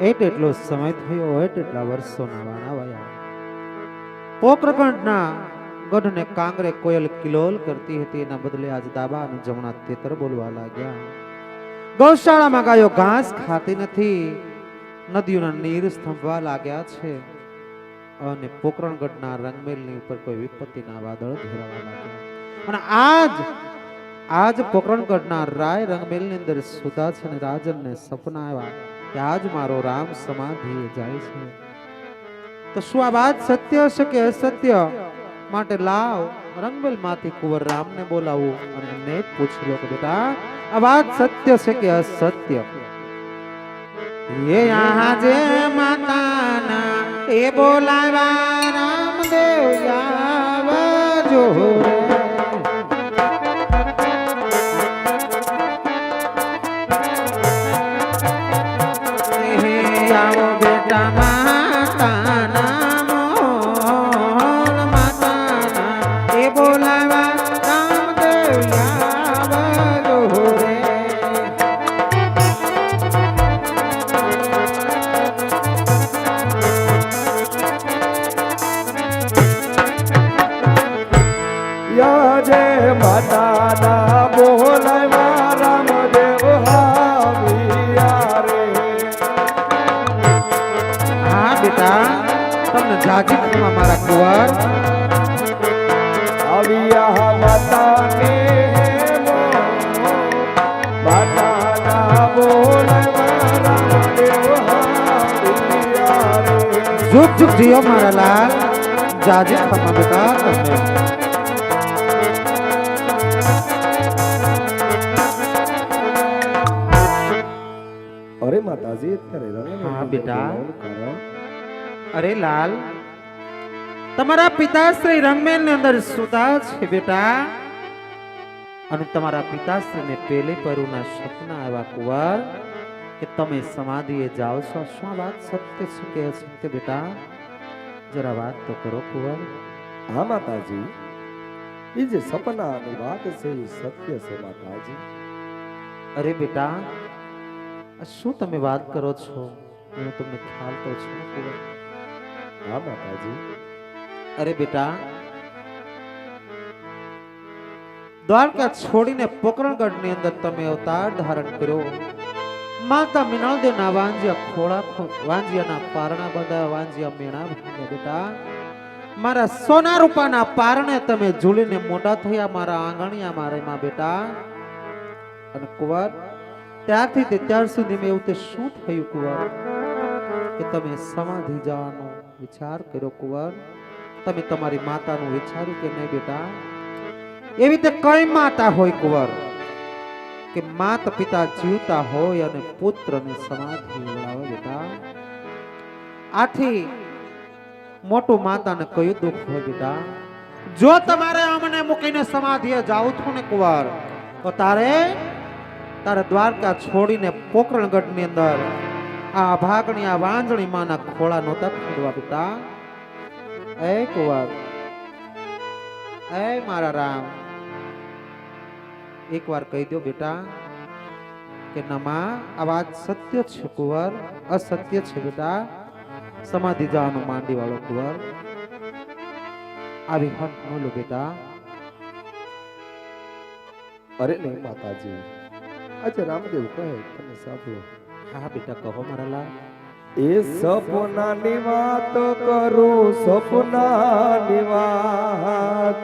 એટલો સમય થયો હોય તેટલા વર્ષોના વાણા વયા. પોકરકંડના ગઢને કાંગરે કોયલ કિલોલ કરતી હતી, એના બદલે આજ દાબા અને જમણા તેતર બોલવા લાગ્યા. ગૌશાળામાં ગાયો ઘાસ ખાતી નથી, નદીઓના નીર સ્તંભવા લાગ્યા છે અને પોકરણગઢના રંગમેલની ઉપર કોઈ વિપત્તિના વાદળ ઘેરાવા લાગ્યા. અને આજ પોકરણગઢના રાય રંગમેલની અંદર સુતા છે અને રાજનને સપના આવ્યા કે આજ મારો રામ સમાધિએ જાય છે. તો શું આ વાત સત્ય છે કે અસત્ય? માટે લાવ રંગમેલ માંથી કુંવર રામને બોલાવું અને એમને પૂછી લો કે બેટા આ વાત સત્ય છે કે અસત્ય? ये यहाँ जे माताना ए बोलावा रामदेव आवजो रे आओ बेटा माताना मोल माताना ए बोलावा रामदेव आवजो रे. યજે માતાના બોલાવા રામદેવ આવ્યા રે. હા બેટા, તમને જાજી ખમા મારા કુંવર. આવ્યા માતાને માતાના બોલાવા રામદેવ આવ્યા રે. ઝુક ઝુક જીઓ મારા લાલ, જાજી ખમા બેટા તમને. અરે માતાજી અત્યારે રંગ હા બેટા. અરે લાલ, તમારા પિતાશ્રી રંગમેલ ની અંદર સુતા છે બેટા, અને તમારા પિતાશ્રીને પેલે પરુના સપના આવ્યા કુંવર કે તમે સમાધિએ જાઓ છો. શું આ વાત સત્ય છે કે અસત્ય બેટા? જરા વાત તો કરો કુંવર. હા માતાજી, એ જે સપનાની વાત છે એ સત્ય છે માતાજી. અરે બેટા, આ શું તમે વાત કરો છો એનો તમને ખ્યાલ તો છે કુંવર? હા માતાજી. અરે બેટા, દ્વારકા છોડીને પોકરણગઢ ની અંદર તમે અવતાર ધારણ કર્યો. માતા મિનાળદેવના વાંજિયા ખોળા વાંજિયાના પારણા બંધાયા, વાંજિયા મેણા ભાંગ્યા બેટા. મારા સોના રૂપાના પારણે તમે ઝૂલીને મોટા થયા, મારા આંગણિયા મારેમાં બેટા. અને કુંવર, ત્યારથી તે ત્યાર સુધી મેં એવું તે શું થયું કુંવર કે તમે સમાધિ જવાનો વિચાર કર્યો કુંવર? તમે તમારી માતાનું વિચાર્યું કે નહીં બેટા? એવી તે કઈ માતા હોય કુંવર કે માતા પિતા જીવતા હોય અને પુત્રને સમાધિ વળાવે બેટા? આથી મોટું માતાને કયું દુઃખ હોય બેટા? જો તમારે અમને મૂકીને સમાધિએ જાવ છો ને કુંવર, તો તારે દ્વારકા છોડીને પોકરણગઢ ની અંદર આ ભાગણી આ વાંજણી માના ખોળા નહોતા ખોદવા બેટા. એ કુંવર, એ મારા રામ, એક વાર કહી દો બેટા કે નમા આ વાત સત્ય છે કુંવર અસત્ય છે બેટા? સમાધિ જવાનું માંડી વાળો કુંવર આવી હક ન લો બેટા. અરે નહીં માતાજી, આજે રામદેવ કહે તમે સાંભળો. હા બેટા, કહો મારા લાલ. એ સપનાની વાત કરું, સપનાની વાત.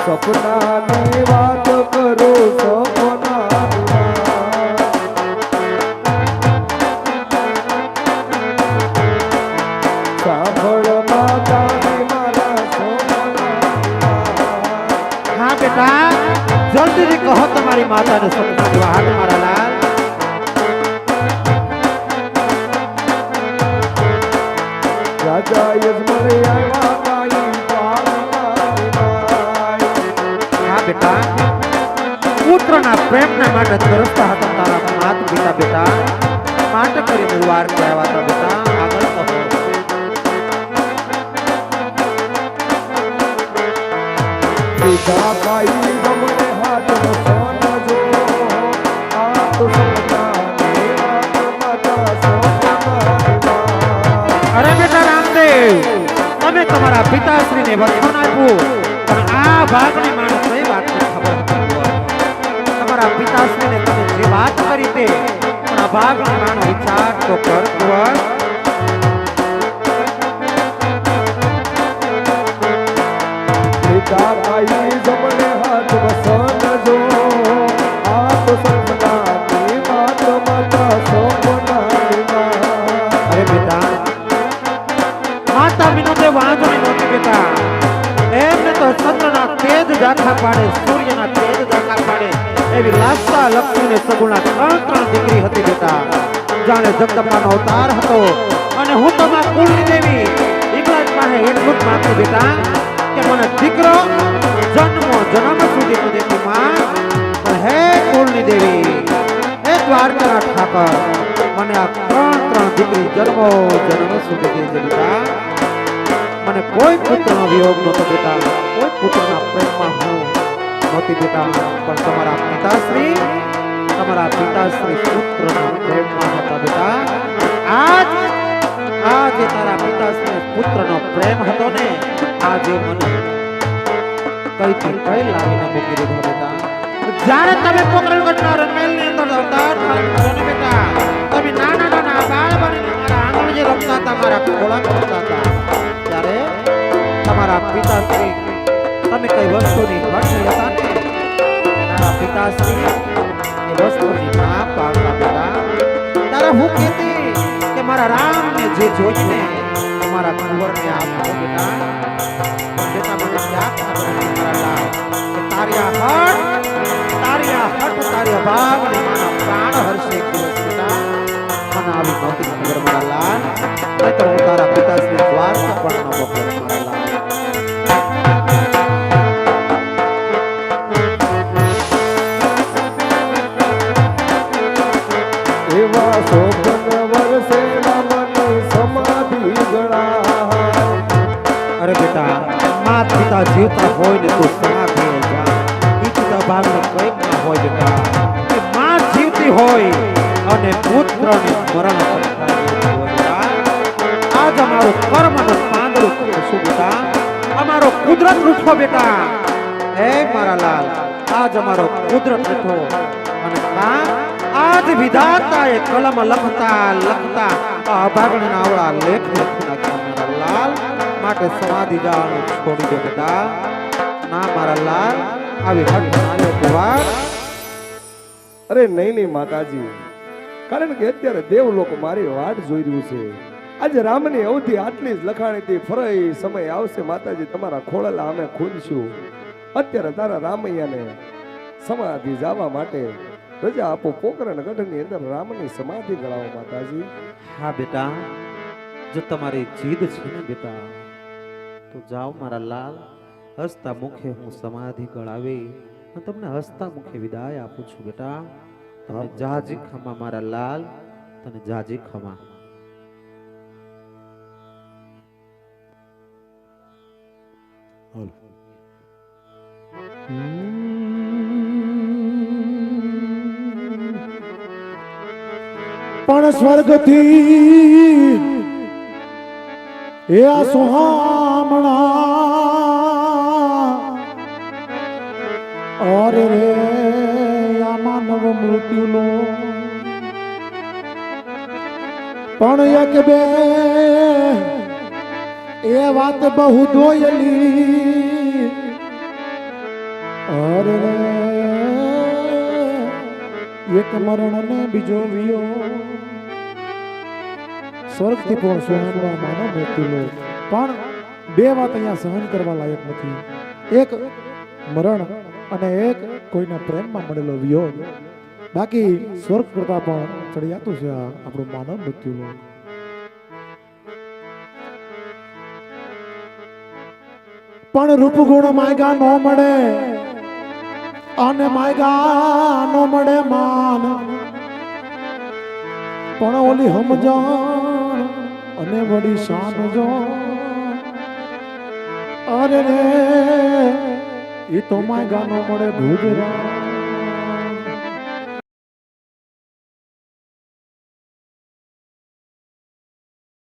સપનાની વાત કરું, સપનાની વાત. સાંભળ માતાની મારા સપના. હા બેટા, જલ્દીથી કહો તમારી માતાને સપનાની વાત મારા લાલ. રાજા યજમાન આવ્યા કાઈ પારવાની માય. હા બેટા, પુત્રના પ્રેમના માટે તરસતા હતા તારા માતા પિતા બેટા, માટે કરીને દ્વારકા આવ્યા હતા બેટા. આગળ કહો. સીધા કાઈ ગમણે હાથ સોન જો તમારા પિતાશ્રીને વચન આપ્યું પણ આ ભાગની માણસ એ વાતની ખબર નથી હોય. તમારા પિતાશ્રીને તમે જે વાત કરી તે પણ આ ભાગની માણસ વિચાર તો કરતો હોય. વિચાર આઈ જમણે હાથ વસન જો આ તો સપનાની વાત માતા સપનાની વાત. અરે બેટા માતા વિનોદે વાંધણી નહોતી બેટા. એમને તો ચંદ્રના તેજ ઝાંખા પાડે સૂર્યના તેજ ઝાંખા પાડે એવી લાગતા લક્ષ્મીને સગુણા ત્રણ દીકરી હતી બેટા. જાણે જગદંબાનો અવતાર હતો અને હું તો માં કુળની દેવી ઈગલાજ પાસે એટલું જ માંગતી બેટા કે મને દીકરો જન્મ સુધી તો દેતી માં. પણ હે કુળની દેવી હે દ્વારકાના ઠાકર મને આ ત્રણ દીકરી જન્મ સુધી દેજે બેટા. મને કોઈ પુત્રનો વિયોગ નહોતો બેટા. કોઈ પુત્રના પ્રેમમાં હું નહોતી બેટા. પણ તમારા પિતાશ્રી પુત્રના પ્રેમમાં હતા બેટા. આજે તારા પિતાશ્રી પુત્રનો પ્રેમ હતો ને આજે મને કઈથી કઈ લાવીને મૂકી દીધો બેટા. જ્યારે તમે પોકરણગઢના રણમેલની અંદર અવતાર ધારણ કર્યો ને બેટા, તમે નાના બાળ બનીને મારા આંગણ જે રમતા હતા, મારા ખોળા રમતા હતા, ત્યારે તમારા પિતાશ્રી તમે કઈ વસ્તુની ઘટ હતા ને તારા પિતાશ્રી એ વસ્તુની ના પાડતા બેટા. તારા હું કહેતી કે મારા રામને જે જોઈને મારા કુંવરને આપો બેટા. બેટા મને ક્યાં ખબર હતી મારા લાલ કે તારી આ હઠ તારી ભાગ ને મારા પ્રાણ હર્ષે દિવસ બેટા. મને આવી નહોતી ખબર મારા લાલ. નહીતર હું તારા પિતાશ્રી દ્વારકા પણ ન મોકલત મારા લાલ. એવા શોભન વર્ષે રામની સમાધિ ગણાય. અરે બેટા માત પિતા જીવતા હોય ને તો સમાધિ જા. ઈ પિતા ભાગને કંઈક ના હોય બેટા. કે માં જીવતી હોય અને પુત્રને મરણ થાય બેટા. આજ અમારું કર્મનું પાંદડું શું બેટા. અમારો કુદરત રૂઠો બેટા. હે મારા લાલ આજ અમારો કુદરત રૂઠો અને આજ વિધાતાએ કલમ લખતા આ અભાગણીના આવડા લેખ લખી નાખ્યા મારા લાલ. માટે સમાધિ જવાનું છોડી દો બેટા. ના મારા લાલ આવી હઠ નાલે કુવાર. અરે નહીં માતાજી, કારણ કે અત્યારે દેવલોક મારી વાટ જોઈ રહ્યું છે. આજે રામની અવધિ આટલી જ લખાણીથી ફરઈ સમય આવશે માતાજી, તમારા ખોળલા અમે ખોલશું. અત્યારે તારા રામૈયાને સમાધિ જવા માટે રજા આપો. પોકરણગઢની અંદર રામની સમાધિ ગળાવો માતાજી. હા બેટા જો તમારી જીદ છે ને બેટા તો જાઓ મારા લાલ. હસતા મુખે હું સમાધિ ગળાવી અને તમને હસતા મુખે વિદાય આપું છું બેટા. તમે જાજી ખમા મારા લાલ, તને જાજી ખમા. પણ સ્વર્ગથી એ આ સુહામણા ઓર રે આ માનવ મૃત્યુનો પણ એક બે એ વાત બહુ દોયલી ઓર રે એક મરણ ને બીજો વિયો સ્વર્ગથી પણ સુહામણા માનવ મૃત્યુનો. પણ બે વાત અહીંયા સહન કરવા લાયક નથી. એક મરણ અને એક કોઈના પ્રેમમાં મળેલો વિયોગ. બાકી સ્વર્ગ કરતા પણ ચડિયાતું છે આ આપણું માનવ મૃત્યુનો. પણ રૂપ ગુણ માયગા નો મળે અને માયગા નો મળે માન. પણ ઓલી સમજણ અને વડી શાન જો અરે રે એ તો માયગા નો મળે ભૂજરા.